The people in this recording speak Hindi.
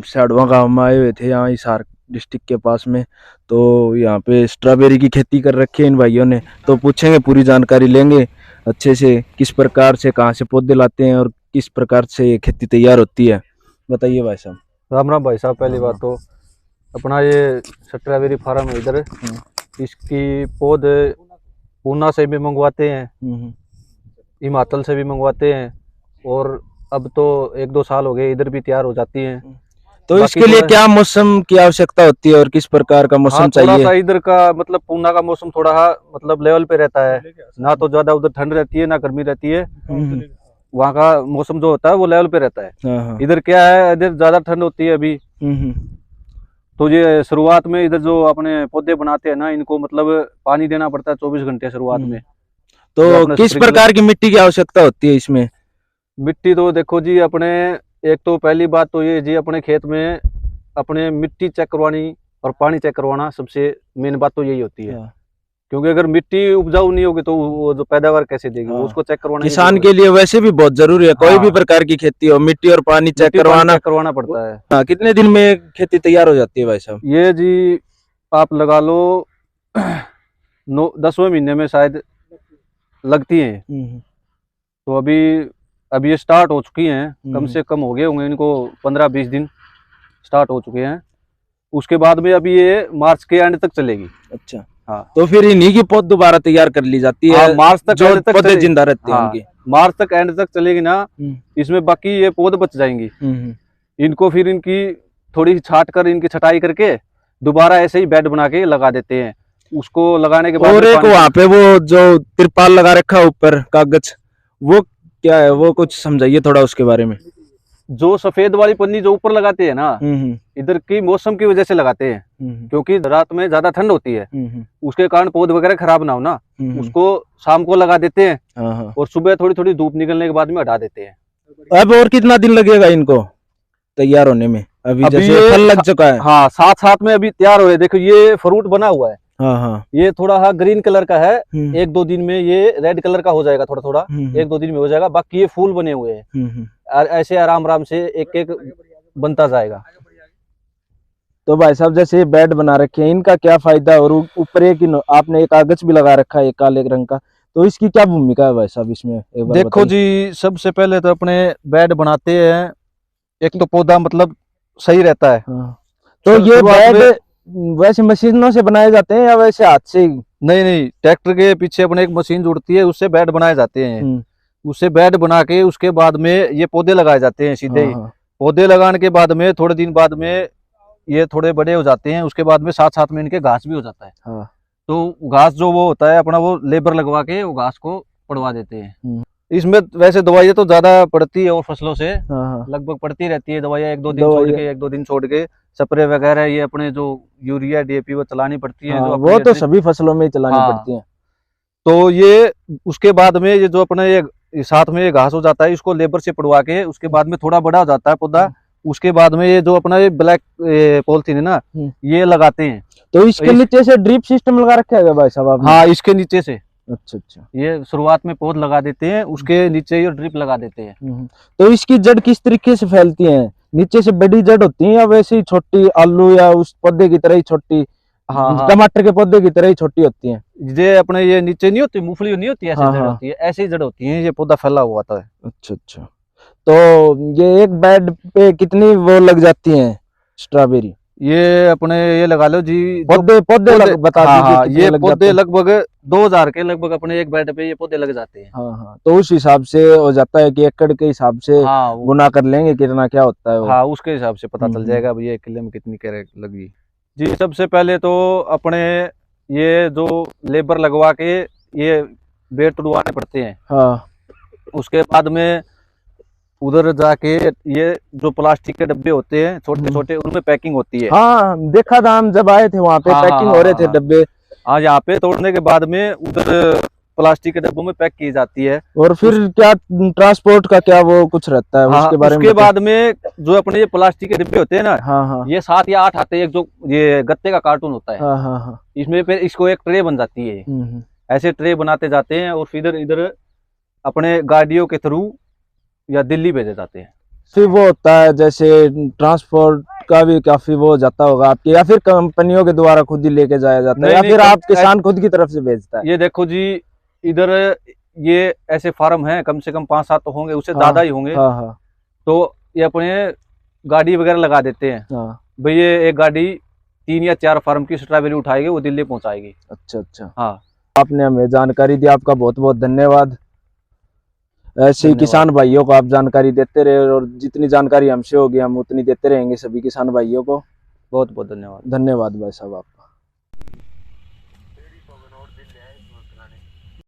साड़वा गाँव में आए हुए थे, यहाँ हिसार डिस्ट्रिक्ट के पास में। तो यहाँ पे स्ट्रॉबेरी की खेती कर रखी है इन भाइयों ने, तो पूछेंगे, पूरी जानकारी लेंगे अच्छे से, किस प्रकार से कहाँ से पौधे लाते हैं और किस प्रकार से ये खेती तैयार होती है। बताइए भाई साहब। राम राम भाई साहब। पहली बात तो अपना ये स्ट्रॉबेरी फार्म है इधर, इसकी पौध पूना से भी मंगवाते हैं, हिमाचल से भी मंगवाते हैं, और अब तो 1-2 साल हो गए इधर भी तैयार हो जाती हैं। तो इसके लिए क्या मौसम की आवश्यकता होती है और किस प्रकार का मौसम चाहिए? थोड़ा सा इधर का मतलब पूना का मौसम थोड़ा मतलब लेवल पे रहता है, ना तो ज्यादा उधर ठंड रहती है ना गर्मी रहती है। वहाँ का मौसम जो होता है वो लेवल पे रहता है। इधर क्या है, इधर ज्यादा ठंड होती है अभी। तो ये शुरुआत में इधर जो अपने पौधे बनाते हैं ना, इनको मतलब पानी देना पड़ता है 24 घंटे शुरुआत में। तो किस प्रकार की मिट्टी की आवश्यकता होती है इसमें? मिट्टी तो देखो जी, अपने एक तो पहली बात तो ये जी, अपने खेत में अपने मिट्टी चेक करवानी और पानी चेक करवाना सबसे मेन बात तो यही होती है। क्योंकि अगर मिट्टी उपजाऊ नहीं होगी तो वो जो पैदावार कैसे देगी, उसको चेक करवाना किसान के लिए वैसे भी बहुत जरूरी है। कोई भी प्रकार की खेती हो, मिट्टी और पानी चेक करवाना पड़ता है। कितने दिन में खेती तैयार हो जाती है भाई साहब? ये जी आप लगा लो 10वें महीने में शायद लगती है। तो अभी ये स्टार्ट हो चुकी हैं, कम से कम हो गए होंगे इनको 15-20 दिन स्टार्ट हो चुके हैं। उसके बाद में अभी ये मार्च के एंड तक चलेगी। अच्छा, हाँ। तो फिर इन्हीं की पौध दोबारा तैयार कर ली जाती है। मार्च तक जो पौधे जिंदा रहते हैं उनकी। मार्च तक एंड तक चलेगी ना, इसमें बाकी ये पौध बच जाएंगी। इनको फिर इनकी थोड़ी छाट कर, इनकी छटाई करके दोबारा ऐसे ही बेड बना के लगा देते हैं। उसको लगाने के बाद और एक वहाँ पे वो जो तिरपाल लगा रखा है ऊपर कागज, वो क्या है? वो कुछ समझाइए थोड़ा उसके बारे में। जो सफेद वाली पन्नी जो ऊपर लगाते हैं ना, इधर की मौसम की वजह से लगाते हैं, क्योंकि रात में ज्यादा ठंड होती है, उसके कारण पौध वगैरह खराब ना हो ना। उसको शाम को लगा देते हैं और सुबह थोड़ी थोड़ी धूप निकलने के बाद में हटा देते हैं। अब और कितना दिन लगेगा इनको तैयार होने में? अभी जैसे फल लग चुका है। हाँ, साथ में अभी तैयार हो रहे। देखो ये फ्रूट बना हुआ है। ये थोड़ा ग्रीन कलर का है। 1-2 दिन में ये रेड कलर का हो जाएगा, थोड़ा 1-2 दिन में हो जाएगा। बाकी ये फूल बने हुए हैं, ऐसे आराम से एक बनता जाएगा। तो भाई साहब, जैसे बेड बना रखे हैं, इनका क्या फायदा? और ऊपर एक आपने एक कागज भी लगा रखा है काले रंग का, तो इसकी क्या भूमिका है भाई साहब इसमें? एक बार देखो जी, सबसे पहले तो अपने बेड बनाते हैं, एक तो पौधा मतलब सही रहता है। तो ये बेड वैसे मशीनों से बनाए जाते हैं या वैसे हाथ से? नहीं, ट्रैक्टर के पीछे अपने एक मशीन जुड़ती है, उससे बेड बनाए जाते हैं। उससे बेड बना के उसके बाद में ये पौधे लगाए जाते हैं सीधे ही। पौधे लगाने के बाद में थोड़े दिन बाद में ये थोड़े बड़े हो जाते हैं। उसके बाद में साथ में इनके घास भी हो जाता है। तो घास जो वो होता है अपना, वो लेबर लगवा के वो घास को पड़वा देते हैं। इसमें वैसे दवाइयाँ तो ज्यादा पड़ती है और फसलों से लगभग पड़ती रहती है दवाइयाँ, 1-2 दिन छोड़ के स्प्रे वगैरह, ये अपने जो यूरिया DAP वो चलानी पड़ती है। वो तो सभी फसलों में चलानी पड़ती है। तो ये उसके बाद में ये जो अपने ये साथ में ये घास हो जाता है, इसको लेबर से पड़वा के उसके बाद में थोड़ा बड़ा हो जाता है पौधा। उसके बाद में ये जो अपना ये ब्लैक पॉलिथीन है ना, ये लगाते हैं। तो इसके नीचे से ड्रिप सिस्टम लगा रखा है भाई साहब आपने? हाँ, इसके नीचे से। अच्छा। ये शुरुआत में पौध लगा देते हैं, उसके नीचे ये ड्रिप लगा देते हैं। तो इसकी जड़ किस तरीके से फैलती है? नीचे से बड़ी जड़ होती है या वैसे ही छोटी, आलू या उस पौधे की तरह ही छोटी? हाँ, टमाटर के पौधे की तरह ही छोटी होती है। ये अपने ये नीचे नहीं होती, मूंगफली नहीं होती, ऐसी जड़ होती है, ऐसी ही जड़ होती है। ये पौधा फैला हुआ था। अच्छा। तो ये एक बेड पे कितनी वो लग जाती है स्ट्रॉबेरी? ये अपने ये लगा लो जी, पौधे बता दीजिए। ये पौधे लगभग 2000 के लगभग अपने एक बेड पे ये पौधे लग जाते हैं। हाँ, तो उस हिसाब से हो जाता है कि एकड़ के हिसाब से गुना कर लेंगे कितना क्या होता है वो। हाँ, उसके हिसाब से पता चल जाएगा भैया 1 किले में कितनी कैरेट लगी जी। सबसे पहले तो अपने ये जो लेबर लगवा के ये बेड तुड़वाने पड़ते हैं। उसके बाद में उधर जाके ये जो प्लास्टिक के डब्बे होते हैं छोटे, उनमें पैकिंग होती है। हाँ, देखा था हम जब आए थे वहाँ पे, पैकिंग हो रहे थे डब्बे। हाँ, यहाँ पे तोड़ने के बाद में उधर प्लास्टिक के डब्बों में पैक की जाती है। और फिर क्या ट्रांसपोर्ट का क्या वो कुछ रहता है? उसके बारे में उसके बाद में जो अपने ये प्लास्टिक के डिब्बे होते हैं ना, ये 7 या 8 आते हैं। एक जो ये गत्ते का कार्टून होता है, इसमें फिर इसको एक ट्रे बन जाती है। ऐसे ट्रे बनाते जाते हैं और फिर इधर अपने गाड़ियों के थ्रू या दिल्ली भेजे जाते हैं। फिर वो होता है जैसे ट्रांसपोर्ट का भी काफी वो हो जाता होगा आपके, या फिर कंपनियों के द्वारा खुद ही लेके जाया जाता है, या फिर आप किसान खुद की तरफ से भेजता है? ये देखो जी, इधर ये ऐसे फार्म हैं, कम से कम 5-7 तो होंगे, उससे ज्यादा ही होंगे। हाँ हाँ तो ये अपने गाड़ी वगैरह लगा देते हैं। हाँ। भाई ये एक गाड़ी 3 या 4 फार्म की स्ट्रॉबेरी उठाएगी, वो दिल्ली पहुंचाएगी। अच्छा अच्छा। हाँ, आपने हमें जानकारी दी, आपका बहुत बहुत धन्यवाद। ऐसे ही किसान भाइयों को आप जानकारी देते रहे, और जितनी जानकारी हमसे होगी हम उतनी देते रहेंगे सभी किसान भाइयों को। बहुत बहुत धन्यवाद। धन्यवाद भाई साहब आप।